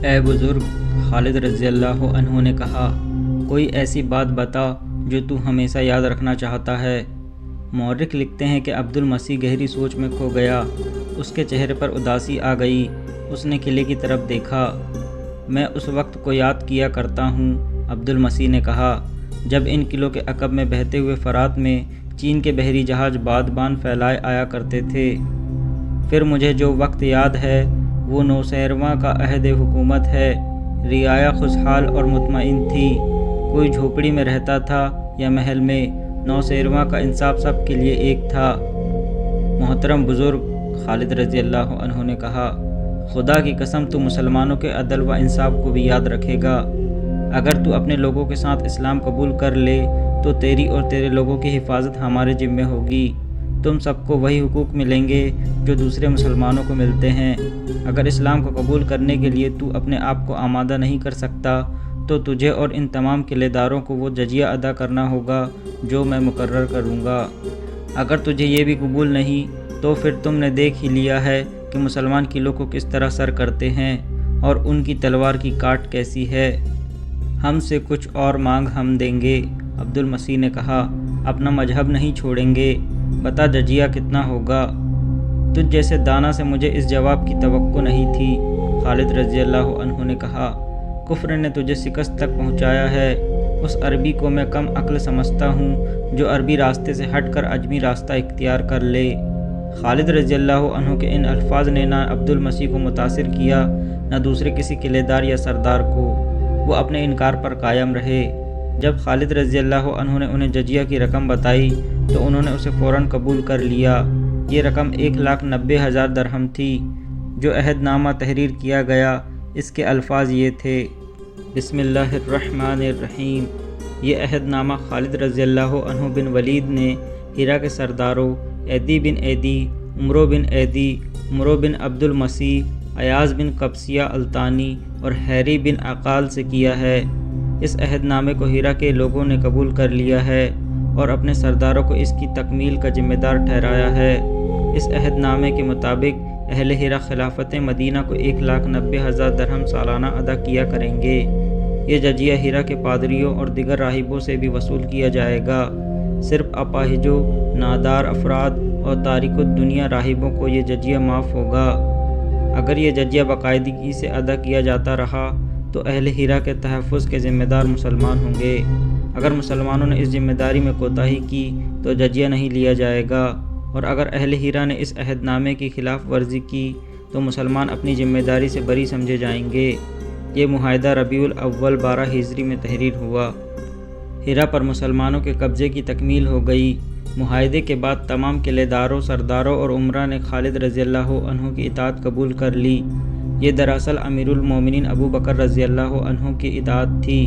اے بزرگ، خالد رضی اللہ عنہ نے کہا، کوئی ایسی بات بتا جو تو ہمیشہ یاد رکھنا چاہتا ہے۔ مورخ لکھتے ہیں کہ عبد المسیح گہری سوچ میں کھو گیا، اس کے چہرے پر اداسی آ گئی۔ اس نے قلعے کی طرف دیکھا۔ میں اس وقت کو یاد کیا کرتا ہوں، عبد المسیح نے کہا، جب ان قلعوں کے عقب میں بہتے ہوئے فرات میں چین کے بحری جہاز بادبان پھیلائے آیا کرتے تھے۔ پھر مجھے جو وقت یاد ہے وہ نوشیروان کا عہد حکومت ہے۔ رعایا خوشحال اور مطمئن تھی، کوئی جھوپڑی میں رہتا تھا یا محل میں، نوشیروان کا انصاف سب کے لیے ایک تھا۔ محترم بزرگ، خالد رضی اللہ عنہ نے کہا، خدا کی قسم تو مسلمانوں کے عدل و انصاف کو بھی یاد رکھے گا۔ اگر تو اپنے لوگوں کے ساتھ اسلام قبول کر لے تو تیری اور تیرے لوگوں کی حفاظت ہمارے ذمہ ہوگی۔ تم سب کو وہی حقوق ملیں گے جو دوسرے مسلمانوں کو ملتے ہیں۔ اگر اسلام کو قبول کرنے کے لیے تو اپنے آپ کو آمادہ نہیں کر سکتا تو تجھے اور ان تمام قلعے داروں کو وہ جزیہ ادا کرنا ہوگا جو میں مقرر کروں گا۔ اگر تجھے یہ بھی قبول نہیں تو پھر تم نے دیکھ ہی لیا ہے کہ مسلمان قلعوں کو کس طرح سر کرتے ہیں اور ان کی تلوار کی کاٹ کیسی ہے۔ ہم سے کچھ اور مانگ ہم دیں گے۔ عبد المسیح نے کہا، اپنا مذہب نہیں چھوڑیں گے، بتا جزیہ کتنا ہوگا؟ تجھ جیسے دانا سے مجھے اس جواب کی توقع نہیں تھی۔ خالد رضی اللہ عنہ نے کہا، کفر نے تجھے شکست تک پہنچایا ہے۔ اس عربی کو میں کم عقل سمجھتا ہوں جو عربی راستے سے ہٹ کر عجمی راستہ اختیار کر لے۔ خالد رضی اللہ عنہ کے ان الفاظ نے نہ عبد المسیح کو متاثر کیا نہ دوسرے کسی قلعے دار یا سردار کو۔ وہ اپنے انکار پر قائم رہے۔ جب خالد رضی اللہ عنہ نے انہیں جزیہ کی رقم بتائی تو انہوں نے اسے فوراً قبول کر لیا۔ یہ رقم 1,90,000 درہم تھی۔ جو عہد نامہ تحریر کیا گیا اس کے الفاظ یہ تھے، بسم اللہ الرحمن الرحیم۔ یہ عہد نامہ خالد رضی اللہ عنہ بن ولید نے ہیرا کے سرداروں ایدی بن ایدی، عمرو بن ایدی، عمرو بن عبد المسیح، ایاز بن قبسیہ التانی اور حیری بن عقال سے کیا ہے۔ اس عہد نامے کو ہیرا کے لوگوں نے قبول کر لیا ہے اور اپنے سرداروں کو اس کی تکمیل کا ذمہ دار ٹھہرایا ہے۔ اس عہد نامے کے مطابق اہل ہیرا خلافت مدینہ کو 1,90,000 درہم سالانہ ادا کیا کریں گے۔ یہ جزیہ ہیرا کے پادریوں اور دیگر راہبوں سے بھی وصول کیا جائے گا۔ صرف اپاہجوں، نادار افراد اور تارک الدنیا راہبوں کو یہ جزیہ معاف ہوگا۔ اگر یہ جزیہ باقاعدگی سے ادا کیا جاتا رہا تو اہل ہیرا کے تحفظ کے ذمہ دار مسلمان ہوں گے۔ اگر مسلمانوں نے اس ذمہ داری میں کوتاہی کی تو جزیہ نہیں لیا جائے گا، اور اگر اہل ہیرا نے اس عہد نامے کی خلاف ورزی کی تو مسلمان اپنی ذمہ داری سے بری سمجھے جائیں گے۔ یہ معاہدہ ربیع الاول 12 ہجری میں تحریر ہوا۔ ہیرا پر مسلمانوں کے قبضے کی تکمیل ہو گئی۔ معاہدے کے بعد تمام قلعے داروں، سرداروں اور عمرا نے خالد رضی اللہ عنہ کی اطاعت قبول کر لی۔ یہ دراصل امیر المومنین ابو بکر رضی اللہ عنہ کی اطاعت تھی۔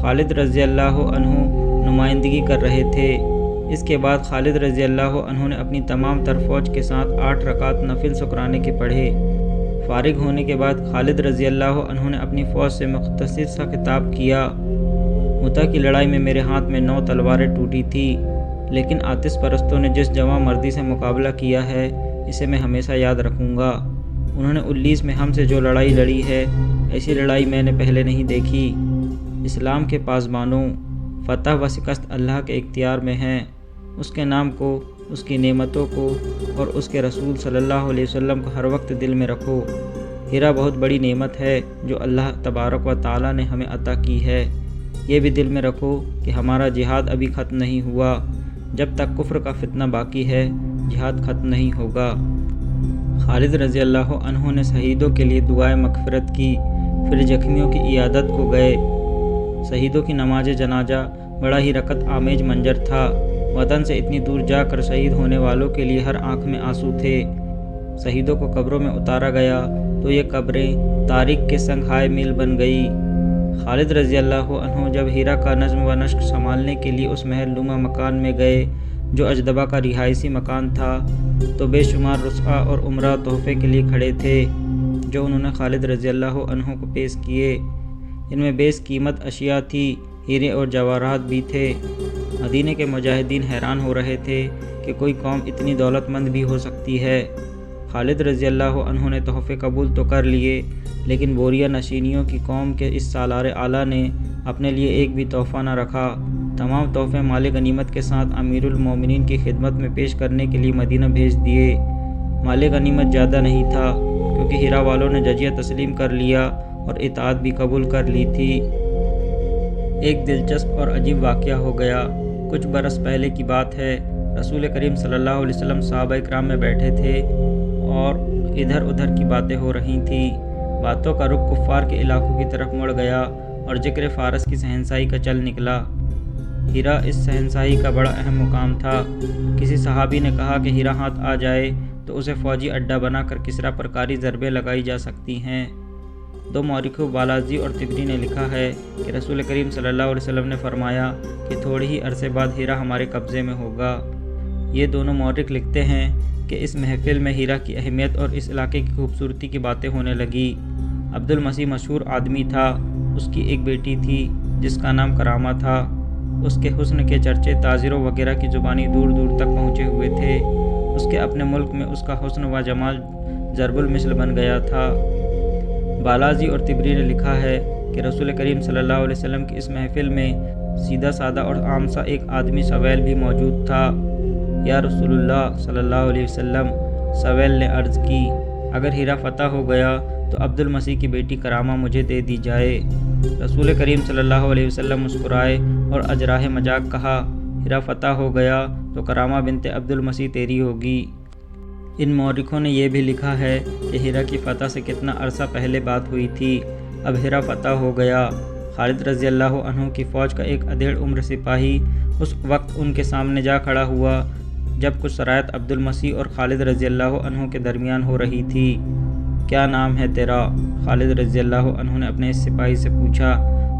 خالد رضی اللہ عنہ نمائندگی کر رہے تھے۔ اس کے بعد خالد رضی اللہ عنہ نے اپنی تمام تر فوج کے ساتھ 8 رکعت نفل شکرانے کے پڑھے۔ فارغ ہونے کے بعد خالد رضی اللہ عنہ نے اپنی فوج سے مختصر سا خطاب کیا، مؤتہ کی لڑائی میں میرے ہاتھ میں 9 تلواریں ٹوٹی تھی، لیکن آتش پرستوں نے جس جواں مردی سے مقابلہ کیا ہے اسے میں ہمیشہ یاد رکھوں گا۔ انہوں نے 19 میں ہم سے جو لڑائی لڑی ہے، ایسی لڑائی میں نے پہلے نہیں دیکھی۔ اسلام کے پاسبانوں، فتح و شکست اللہ کے اختیار میں ہیں۔ اس کے نام کو، اس کی نعمتوں کو اور اس کے رسول صلی اللہ علیہ وسلم کو ہر وقت دل میں رکھو۔ ہیرا بہت بڑی نعمت ہے جو اللہ تبارک و تعالی نے ہمیں عطا کی ہے۔ یہ بھی دل میں رکھو کہ ہمارا جہاد ابھی ختم نہیں ہوا۔ جب تک کفر کا فتنہ باقی ہے، جہاد ختم نہیں ہوگا۔ خالد رضی اللہ عنہ نے شہیدوں کے لیے دعائے مغفرت کی، پھر زخمیوں کی عیادت کو گئے۔ شہیدوں کی نماز جنازہ بڑا ہی رقت آمیز منظر تھا۔ وطن سے اتنی دور جا کر شہید ہونے والوں کے لیے ہر آنکھ میں آنسو تھے۔ شہیدوں کو قبروں میں اتارا گیا تو یہ قبریں تاریخ کے سنگ ہائے میل بن گئی۔ خالد رضی اللہ عنہ جب ہیرا کا نظم و نسق سنبھالنے کے لیے اس محل نما مکان میں گئے جو اجدبا کا رہائشی مکان تھا تو بے شمار رسعا اور عمرا تحفے کے لیے کھڑے تھے جو انہوں نے خالد رضی اللہ عنہ کو پیش کیے۔ ان میں بیش قیمت اشیاء تھی، ہیرے اور جواہرات بھی تھے۔ مدینے کے مجاہدین حیران ہو رہے تھے کہ کوئی قوم اتنی دولت مند بھی ہو سکتی ہے۔ خالد رضی اللہ عنہ نے تحفے قبول تو کر لیے، لیکن بوریا نشینیوں کی قوم کے اس سالار اعلیٰ نے اپنے لیے ایک بھی تحفہ نہ رکھا۔ تمام تحفے مال غنیمت کے ساتھ امیر المومنین کی خدمت میں پیش کرنے کے لیے مدینہ بھیج دیے۔ مال غنیمت زیادہ نہیں تھا کیونکہ ہیرا والوں نے جزیہ تسلیم کر لیا اور اطاعت بھی قبول کر لی تھی۔ ایک دلچسپ اور عجیب واقعہ ہو گیا۔ کچھ برس پہلے کی بات ہے، رسول کریم صلی اللہ علیہ وسلم صحابہ کرام میں بیٹھے تھے اور ادھر ادھر کی باتیں ہو رہی تھیں۔ باتوں کا رخ کفار کے علاقوں کی طرف مڑ گیا اور ذکر فارس کی شہنشاہی کا چل نکلا۔ ہیرا اس شہنشاہی کا بڑا اہم مقام تھا۔ کسی صحابی نے کہا کہ ہیرا ہاتھ آ جائے تو اسے فوجی اڈہ بنا کر کسریٰ پر کاری ضربیں لگائی جا سکتی ہیں۔ دو مورخوں بالاجی اور طبری نے لکھا ہے کہ رسول کریم صلی اللہ علیہ وسلم نے فرمایا کہ تھوڑے ہی عرصے بعد ہیرا ہمارے قبضے میں ہوگا۔ یہ دونوں مورخ لکھتے ہیں کہ اس محفل میں ہیرا کی اہمیت اور اس علاقے کی خوبصورتی کی باتیں ہونے لگی۔ عبد المسیح مشہور آدمی تھا۔ اس کی ایک بیٹی تھی جس کا نام کرامہ تھا۔ اس کے حسن کے چرچے تاجروں وغیرہ کی زبانی دور دور تک پہنچے ہوئے تھے۔ اس کے اپنے ملک میں اس کا حسن و جمال ضرب المثل بن گیا تھا۔ بالاجی اور طبری نے لکھا ہے کہ رسول کریم صلی اللہ علیہ وسلم کی اس محفل میں سیدھا سادہ اور عام سا ایک آدمی سویل بھی موجود تھا۔ یا رسول اللہ صلی اللہ علیہ وسلم، سویل نے عرض کی، اگر ہیرا فتح ہو گیا تو عبد المسیح کی بیٹی کرامہ مجھے دے دی جائے۔ رسول کریم صلی اللہ علیہ وسلم مسکرائے اور اجراہ مذاق کہا، ہیرا فتح ہو گیا تو کرامہ بنت عبد المسیح تیری ہوگی۔ ان مورخوں نے یہ بھی لکھا ہے کہ ہیرا کی فتح سے کتنا عرصہ پہلے بات ہوئی تھی۔ اب ہیرا فتح ہو گیا۔ خالد رضی اللہ عنہ کی فوج کا ایک ادھیڑ عمر سپاہی اس وقت ان کے سامنے جا کھڑا ہوا جب کچھ شرائط عبد المسیح اور خالد رضی اللہ عنہ کے درمیان ہو رہی تھی۔ کیا نام ہے تیرا؟ خالد رضی اللہ عنہ نے اپنے اس سپاہی سے پوچھا،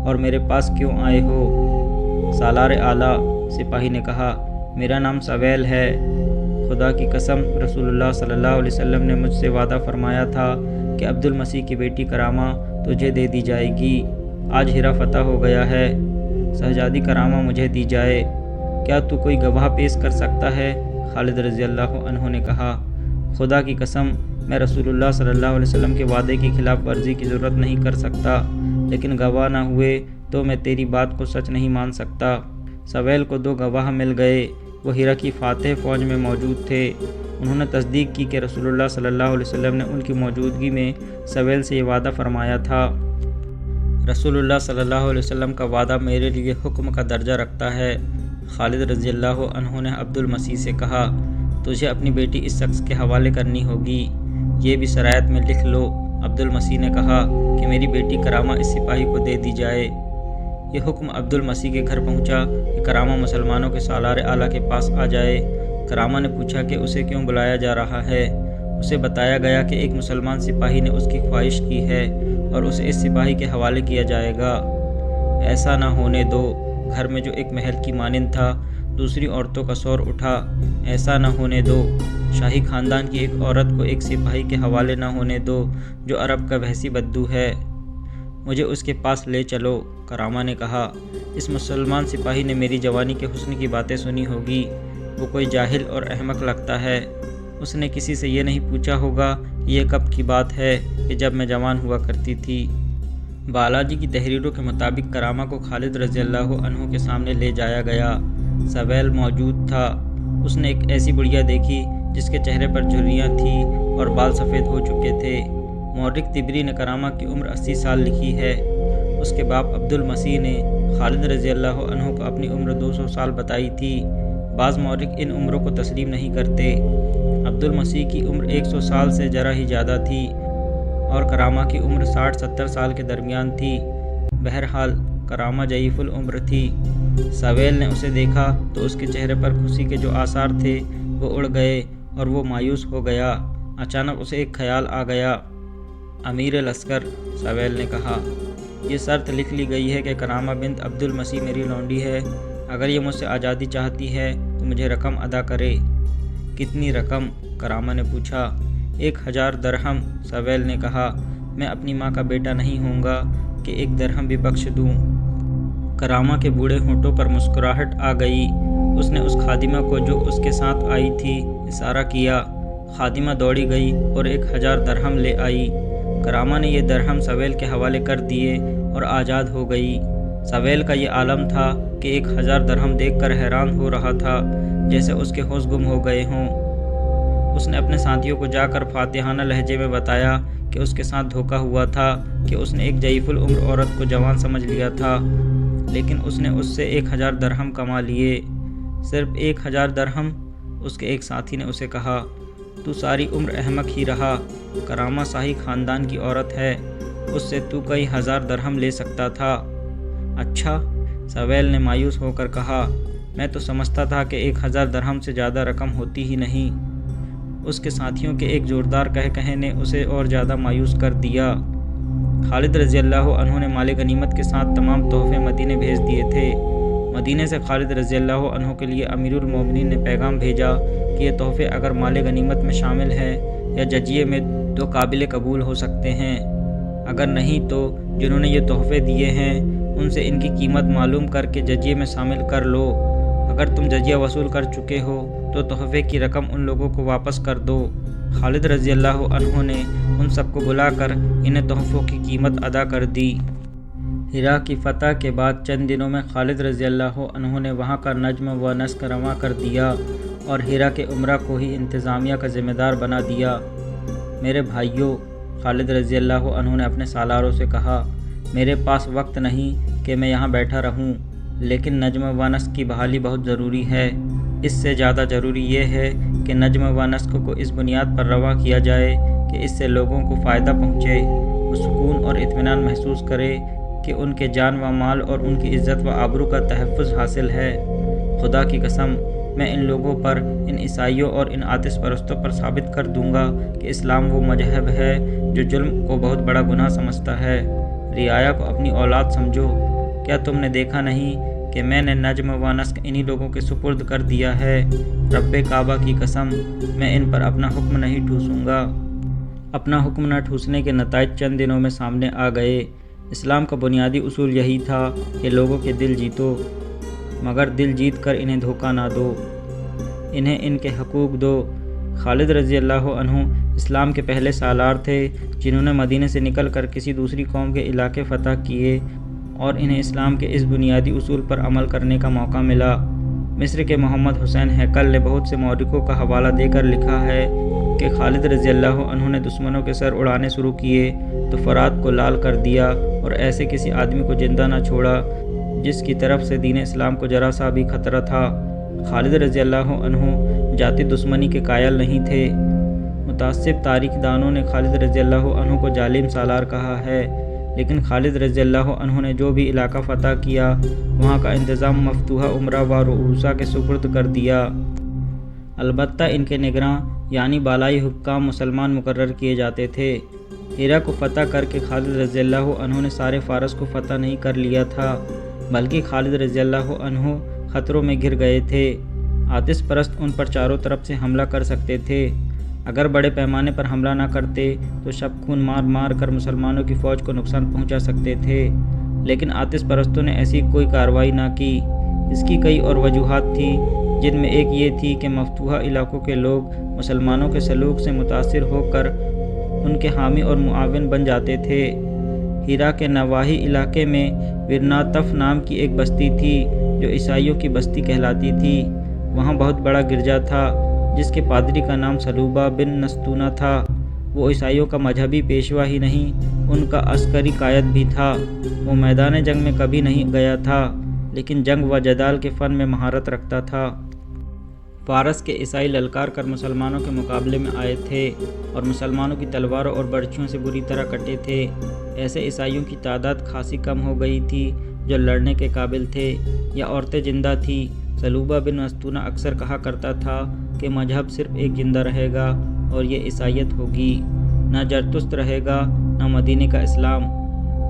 اور میرے پاس کیوں آئے ہو؟ سالار اعلیٰ، سپاہی نے کہا، میرا نام سویل ہے۔ خدا کی قسم، رسول اللہ صلی اللہ علیہ وسلم نے مجھ سے وعدہ فرمایا تھا کہ عبد المسیح کی بیٹی کرامہ تجھے دے دی جائے گی۔ آج ہیرا فتح ہو گیا ہے، شہزادی کرامہ مجھے دی جائے۔ کیا تو کوئی گواہ پیش کر سکتا ہے؟ خالد رضی اللہ عنہ نے کہا، خدا کی قسم، میں رسول اللہ صلی اللہ علیہ وسلم کے وعدے کی خلاف ورزی کی ضرورت نہیں کر سکتا، لیکن گواہ نہ ہوئے تو میں تیری بات کو سچ نہیں مان سکتا۔ سویل کو دو گواہ مل گئے، وہ ہیرا کی فاتح فوج میں موجود تھے۔ انہوں نے تصدیق کی کہ رسول اللہ صلی اللہ علیہ وسلم نے ان کی موجودگی میں سویل سے یہ وعدہ فرمایا تھا۔ رسول اللہ صلی اللہ علیہ وسلم کا وعدہ میرے لیے حکم کا درجہ رکھتا ہے۔ خالد رضی اللہ عنہ نے عبد المسیح سے کہا، تجھے اپنی بیٹی اس شخص کے حوالے کرنی ہوگی، یہ بھی شرائط میں لکھ لو۔ عبد المسیح نے کہا کہ میری بیٹی کرامہ اس سپاہی کو دے دی جائے۔ یہ حکم عبد المسیح کے گھر پہنچا کہ کرامہ مسلمانوں کے سالار اعلیٰ کے پاس آ جائے۔ کرامہ نے پوچھا کہ اسے کیوں بلایا جا رہا ہے۔ اسے بتایا گیا کہ ایک مسلمان سپاہی نے اس کی خواہش کی ہے اور اسے اس سپاہی کے حوالے کیا جائے گا۔ ایسا نہ ہونے دو۔ گھر میں جو ایک محل کی مانند تھا، دوسری عورتوں کا شور اٹھا، ایسا نہ ہونے دو۔ شاہی خاندان کی ایک عورت کو ایک سپاہی کے حوالے نہ ہونے دو جو عرب کا وحشی بدو ہے۔ مجھے اس کے پاس لے چلو۔ کرامہ نے کہا، اس مسلمان سپاہی نے میری جوانی کے حسن کی باتیں سنی ہوگی، وہ کوئی جاہل اور احمق لگتا ہے۔ اس نے کسی سے یہ نہیں پوچھا ہوگا کہ یہ کب کی بات ہے کہ جب میں جوان ہوا کرتی تھی۔ بالاجی کی تحریروں کے مطابق کرامہ کو خالد رضی اللہ عنہ کے سامنے لے جایا گیا۔ سویل موجود تھا۔ اس نے ایک ایسی بڑھیا دیکھی جس کے چہرے پر جھریاں تھیں اور بال سفید ہو چکے تھے۔ مورخ طبری نے کرامہ کی عمر 80 سال لکھی ہے۔ اس کے باپ عبد المسیح نے خالد رضی اللہ عنہ کو اپنی عمر 200 سال بتائی تھی۔ بعض مورخ ان عمروں کو تسلیم نہیں کرتے۔ عبد المسیح کی عمر 100 سال سے ذرا ہی زیادہ تھی اور کرامہ کی عمر 60-70 سال کے درمیان تھی۔ بہرحال کرامہ ضعیف العمر تھی۔ سویل نے اسے دیکھا تو اس کے چہرے پر خوشی کے جو آثار تھے وہ اڑ گئے اور وہ مایوس ہو گیا۔ اچانک اسے ایک خیال آ گیا۔ امیر لشکر، سویل نے کہا، یہ شرط لکھ لی گئی ہے کہ کرامہ بنت عبد المسیح میری لونڈی ہے۔ اگر یہ مجھ سے آزادی چاہتی ہے تو مجھے رقم ادا کرے۔ کتنی رقم؟ کرامہ نے پوچھا۔ 1000 درہم، سویل نے کہا۔ میں اپنی ماں کا بیٹا نہیں ہوں گا کہ 1 درہم بھی بخش دوں۔ کرامہ کے بوڑھے ہونٹوں پر مسکراہٹ آ گئی۔ اس نے اس خادمہ کو جو اس کے ساتھ آئی تھی اشارہ کیا۔ خادمہ دوڑی گئی اور 1000 درہم لے آئی۔ کرامہ نے یہ درہم سویل کے حوالے کر دیے اور آزاد ہو گئی۔ سویل کا یہ عالم تھا کہ 1000 درہم دیکھ کر حیران ہو رہا تھا، جیسے اس کے ہوش گم ہو گئے ہوں۔ اس نے اپنے ساتھیوں کو جا کر فاتحانہ لہجے میں بتایا کہ اس کے ساتھ دھوکہ ہوا تھا، کہ اس نے ایک ضعیف العمر عورت کو جوان سمجھ لیا تھا، لیکن اس نے اس سے 1000 درہم کما لیے۔ صرف 1000 درہم؟ اس کے ایک ساتھی نے اسے کہا، تو ساری عمر احمق ہی رہا، کرامہ شاہی خاندان کی عورت ہے، اس سے تو کئی 1000 درہم لے سکتا تھا۔ اچھا، سویل نے مایوس ہو کر کہا، میں تو سمجھتا تھا کہ 1000 درہم سے زیادہ رقم ہوتی ہی نہیں۔ اس کے ساتھیوں کے ایک زوردار کہے نے اسے اور زیادہ مایوس کر دیا۔ خالد رضی اللہ عنہ نے مال غنیمت کے ساتھ تمام تحفے مدینے بھیج دیے تھے۔ مدینے سے خالد رضی اللہ عنہ کے لیے امیر المومنین نے پیغام بھیجا کہ یہ تحفے اگر مال غنیمت میں شامل ہیں یا جزیے میں تو قابل قبول ہو سکتے ہیں، اگر نہیں تو جنہوں نے یہ تحفے دیے ہیں ان سے ان کی قیمت معلوم کر کے جزیے میں شامل کر لو۔ اگر تم جزیہ وصول کر چکے ہو تو تحفے کی رقم ان لوگوں کو واپس کر دو۔ خالد رضی اللہ عنہ نے ان سب کو بلا کر انہیں تحفوں کی قیمت ادا کر دی۔ ہیرا کی فتح کے بعد چند دنوں میں خالد رضی اللہ عنہ نے وہاں کا نظم و نسق رواں کر دیا اور ہیرا کے عمرہ کو ہی انتظامیہ کا ذمہ دار بنا دیا۔ میرے بھائیوں، خالد رضی اللہ عنہ نے اپنے سالاروں سے کہا، میرے پاس وقت نہیں کہ میں یہاں بیٹھا رہوں، لیکن نظم و نسق کی بحالی بہت ضروری ہے۔ اس سے زیادہ ضروری یہ ہے کہ نظم و نسق کو اس بنیاد پر رواں کیا جائے کہ اس سے لوگوں کو فائدہ پہنچے، وہ سکون اور اطمینان محسوس کرے کہ ان کے جان و مال اور ان کی عزت و آبرو کا تحفظ حاصل ہے۔ خدا کی قسم، میں ان لوگوں پر، ان عیسائیوں اور ان آتش پرستوں پر ثابت کر دوں گا کہ اسلام وہ مذہب ہے جو ظلم کو بہت بڑا گناہ سمجھتا ہے۔ رعایا کو اپنی اولاد سمجھو۔ کیا تم نے دیکھا نہیں کہ میں نے نظم و نسق انہی لوگوں کے سپرد کر دیا ہے؟ رب کعبہ کی قسم، میں ان پر اپنا حکم نہیں ٹھوسوں گا۔ اپنا حکم نہ ٹھوسنے کے نتائج چند دنوں میں سامنے آ گئے۔ اسلام کا بنیادی اصول یہی تھا کہ لوگوں کے دل جیتو، مگر دل جیت کر انہیں دھوکہ نہ دو، انہیں ان کے حقوق دو۔ خالد رضی اللہ عنہ اسلام کے پہلے سالار تھے جنہوں نے مدینے سے نکل کر کسی دوسری قوم کے علاقے فتح کیے اور انہیں اسلام کے اس بنیادی اصول پر عمل کرنے کا موقع ملا۔ مصر کے محمد حسین ہیکل نے بہت سے مورخوں کا حوالہ دے کر لکھا ہے کہ خالد رضی اللہ عنہ نے دشمنوں کے سر اڑانے شروع کیے تو فرات کو لال کر دیا اور ایسے کسی آدمی کو زندہ نہ چھوڑا جس کی طرف سے دین اسلام کو ذرا سا بھی خطرہ تھا۔ خالد رضی اللہ عنہ ذاتی دشمنی کے قائل نہیں تھے۔ متعصب تاریخ دانوں نے خالد رضی اللہ عنہ کو ظالم سالار کہا ہے، لیکن خالد رضی اللہ عنہ نے جو بھی علاقہ فتح کیا وہاں کا انتظام مفتوحہ عمرہ و رؤوسا کے سپرد کر دیا۔ البتہ ان کے نگراں یعنی بالائی حکام مسلمان مقرر کیے جاتے تھے۔ ہیرا کو فتح کر کے خالد رضی اللہ عنہ نے سارے فارس کو فتح نہیں کر لیا تھا، بلکہ خالد رضی اللہ عنہ خطروں میں گر گئے تھے۔ آتش پرست ان پر چاروں طرف سے حملہ کر سکتے تھے۔ اگر بڑے پیمانے پر حملہ نہ کرتے تو شب خون مار مار کر مسلمانوں کی فوج کو نقصان پہنچا سکتے تھے، لیکن آتش پرستوں نے ایسی کوئی کارروائی نہ کی۔ اس کی کئی اور وجوہات تھیں، جن میں ایک یہ تھی کہ مفتوحہ علاقوں کے لوگ مسلمانوں کے سلوک سے متاثر ہو کر ان کے حامی اور معاون بن جاتے تھے۔ ہیرا کے نواحی علاقے میں ورناتف نام کی ایک بستی تھی جو عیسائیوں کی بستی کہلاتی تھی۔ وہاں بہت بڑا گرجا تھا جس کے پادری کا نام سلوبہ بن نستونہ تھا۔ وہ عیسائیوں کا مذہبی پیشوا ہی نہیں، ان کا عسکری قائد بھی تھا۔ وہ میدان جنگ میں کبھی نہیں گیا تھا، لیکن جنگ و جدال کے فن میں مہارت رکھتا تھا۔ فارس کے عیسائی للکار کر مسلمانوں کے مقابلے میں آئے تھے اور مسلمانوں کی تلواروں اور برچھیوں سے بری طرح کٹے تھے۔ ایسے عیسائیوں کی تعداد خاصی کم ہو گئی تھی جو لڑنے کے قابل تھے یا عورتیں زندہ تھیں۔ سلوبہ بن نستونہ اکثر کہا کرتا تھا کہ مذہب صرف ایک زندہ رہے گا اور یہ عیسائیت ہوگی، نہ زرتشت رہے گا نہ مدینے کا اسلام۔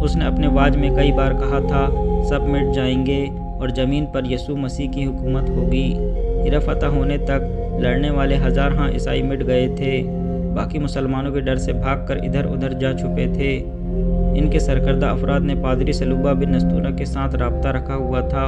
اس نے اپنے واج میں کئی بار کہا تھا، سب مٹ جائیں گے اور زمین پر یسوع مسیح کی حکومت ہوگی۔ ہیرا فتح ہونے تک لڑنے والے 1000 عیسائی مٹ گئے تھے، باقی مسلمانوں کے ڈر سے بھاگ کر ادھر ادھر جا چھپے تھے۔ ان کے سرکردہ افراد نے پادری سلوبہ بن نستونہ کے ساتھ رابطہ رکھا ہوا تھا۔